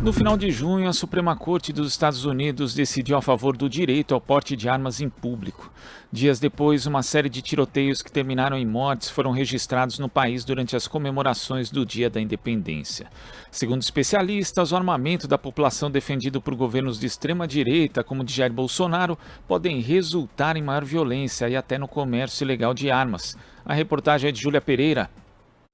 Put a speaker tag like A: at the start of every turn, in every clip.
A: No final de junho, a Suprema Corte dos Estados Unidos decidiu a favor do direito ao porte de armas em público. Dias depois, uma série de tiroteios que terminaram em mortes foram registrados no país durante as comemorações do Dia da Independência. Segundo especialistas, o armamento da população defendido por governos de extrema-direita, como o de Jair Bolsonaro, podem resultar em maior violência e até no comércio ilegal de armas. A reportagem é de Júlia Pereira.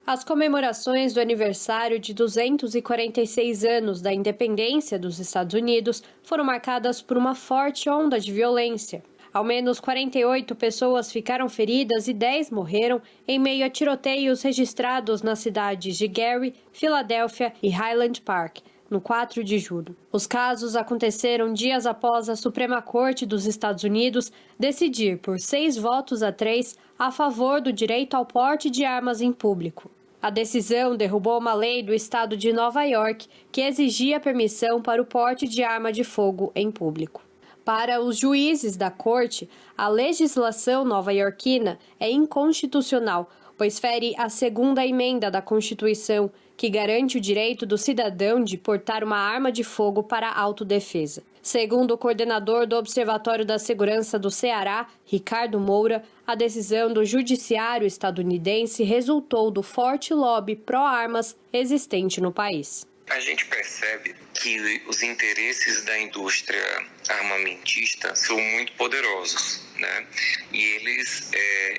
B: As comemorações do aniversário de 246 anos da independência dos Estados Unidos foram marcadas por uma forte onda de violência. Ao menos 48 pessoas ficaram feridas e 10 morreram em meio a tiroteios registrados nas cidades de Gary, Filadélfia e Highland Park, no 4 de julho. Os casos aconteceram dias após a Suprema Corte dos Estados Unidos decidir por 6-3 a favor do direito ao porte de armas em público. A decisão derrubou uma lei do estado de Nova York que exigia permissão para o porte de arma de fogo em público. Para os juízes da corte, a legislação nova-iorquina é inconstitucional, pois fere a segunda emenda da Constituição, que garante o direito do cidadão de portar uma arma de fogo para a autodefesa. Segundo o coordenador do Observatório da Segurança do Ceará, Ricardo Moura, a decisão do judiciário estadunidense resultou do forte lobby pró-armas existente no país.
C: A gente percebe que os interesses da indústria armamentista são muito poderosos, né? E eles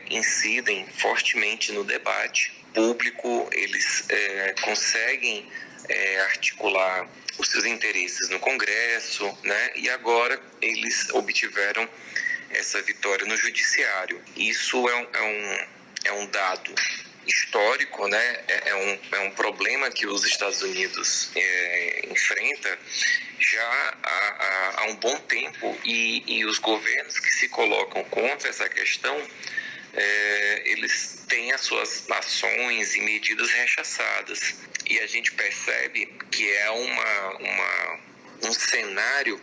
C: incidem fortemente no debate público, eles conseguem articular os seus interesses no Congresso, né? E agora eles obtiveram essa vitória no judiciário. Isso é um dado histórico, né? É um problema que os Estados Unidos enfrenta já há um bom tempo e os governos que se colocam contra essa questão eles têm as suas ações e medidas rechaçadas. E a gente percebe que é um cenário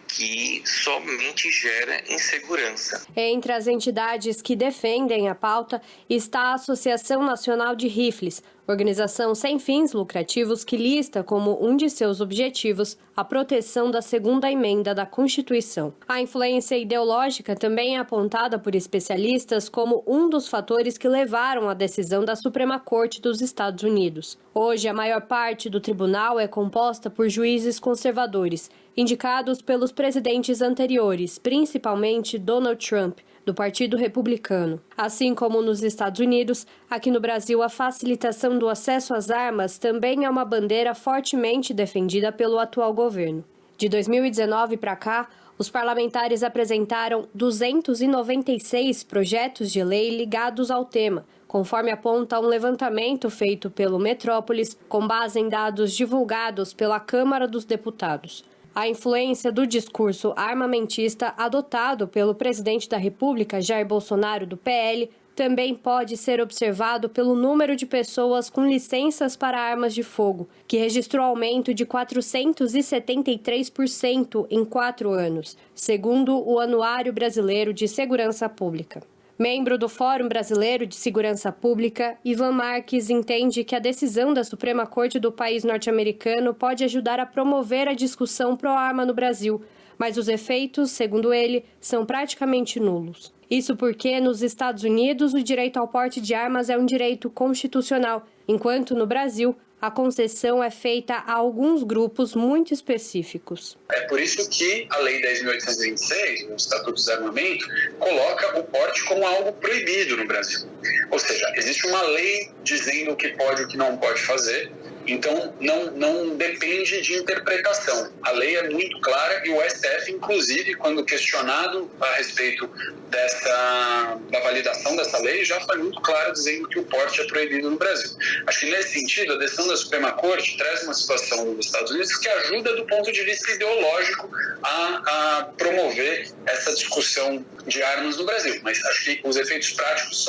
C: que somente gera insegurança.
B: Entre as entidades que defendem a pauta está a Associação Nacional de Rifles, organização sem fins lucrativos que lista como um de seus objetivos a proteção da segunda emenda da Constituição. A influência ideológica também é apontada por especialistas como um dos fatores que levaram à decisão da Suprema Corte dos Estados Unidos. Hoje, a maior parte do tribunal é composta por juízes conservadores, indicados pelos presidentes anteriores, principalmente Donald Trump, do Partido Republicano. Assim como nos Estados Unidos, aqui no Brasil a facilitação do acesso às armas também é uma bandeira fortemente defendida pelo atual governo. De 2019 para cá, os parlamentares apresentaram 296 projetos de lei ligados ao tema, conforme aponta um levantamento feito pelo Metrópolis, com base em dados divulgados pela Câmara dos Deputados. A influência do discurso armamentista adotado pelo presidente da República, Jair Bolsonaro, do PL, também pode ser observado pelo número de pessoas com licenças para armas de fogo, que registrou aumento de 473% em 4 anos, segundo o Anuário Brasileiro de Segurança Pública. Membro do Fórum Brasileiro de Segurança Pública, Ivan Marques entende que a decisão da Suprema Corte do país norte-americano pode ajudar a promover a discussão pró-arma no Brasil, mas os efeitos, segundo ele, são praticamente nulos. Isso porque, nos Estados Unidos, o direito ao porte de armas é um direito constitucional, enquanto no Brasil, a concessão é feita a alguns grupos muito específicos.
D: É por isso que a Lei 10.826, no Estatuto do Desarmamento, coloca o porte como algo proibido no Brasil. Ou seja, existe uma lei dizendo o que pode e o que não pode fazer, então não depende de interpretação. A lei é muito clara e o STF, inclusive, quando questionado a respeito da validação dessa lei, já foi muito claro dizendo que o porte é proibido no Brasil. Acho que nesse sentido, a decisão da Suprema Corte traz uma situação nos Estados Unidos que ajuda do ponto de vista ideológico a promover essa discussão de armas no Brasil. Mas acho que os efeitos práticos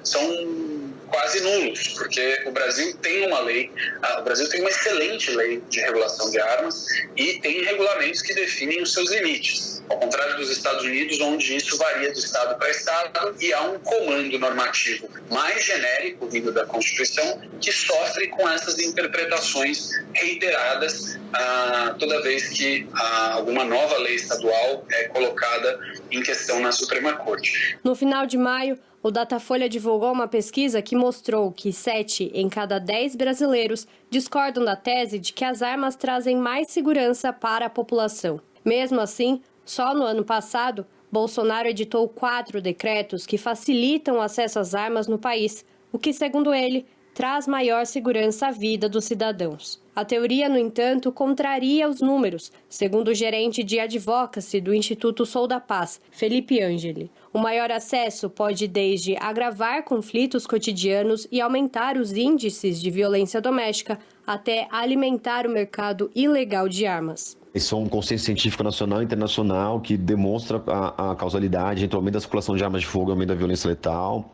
D: são quase nulos, porque o Brasil tem uma lei, o Brasil tem uma excelente lei de regulação de armas e tem regulamentos que definem os seus limites. Ao contrário dos Estados Unidos, onde isso varia de estado para estado e há um comando normativo mais genérico vindo da Constituição que sofre com essas interpretações reiteradas toda vez que alguma nova lei estadual é colocada em questão na Suprema Corte.
B: No final de maio, o Datafolha divulgou uma pesquisa que mostrou que 7 em cada 10 brasileiros discordam da tese de que as armas trazem mais segurança para a população. Mesmo assim, só no ano passado, Bolsonaro editou 4 decretos que facilitam o acesso às armas no país, o que, segundo ele, traz maior segurança à vida dos cidadãos. A teoria, no entanto, contraria os números, segundo o gerente de advocacy do Instituto Sou da Paz, Felipe Angeli. O maior acesso pode desde agravar conflitos cotidianos e aumentar os índices de violência doméstica, até alimentar o mercado ilegal de armas.
E: Isso é um consenso científico nacional e internacional que demonstra a causalidade entre o aumento da circulação de armas de fogo e o aumento da violência letal.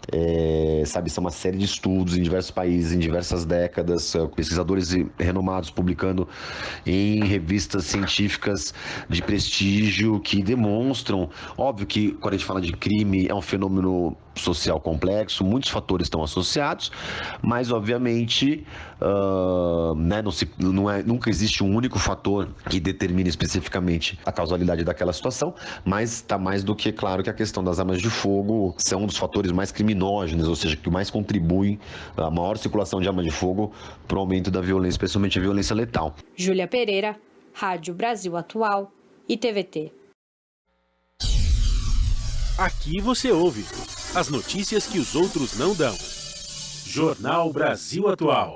E: São uma série de estudos em diversos países, em diversas décadas, pesquisadores renomados publicando em revistas científicas de prestígio que demonstram, óbvio que quando a gente fala de crime é um fenômeno social complexo, muitos fatores estão associados, mas obviamente nunca existe um único fator que determine especificamente a causalidade daquela situação, mas está mais do que claro que a questão das armas de fogo são um dos fatores mais criminógenos, ou seja, que mais contribuem a maior circulação de armas de fogo para o aumento da violência, especialmente a violência letal.
B: Júlia Pereira, Rádio Brasil Atual e TVT.
F: Aqui você ouve as notícias que os outros não dão. Jornal Brasil Atual.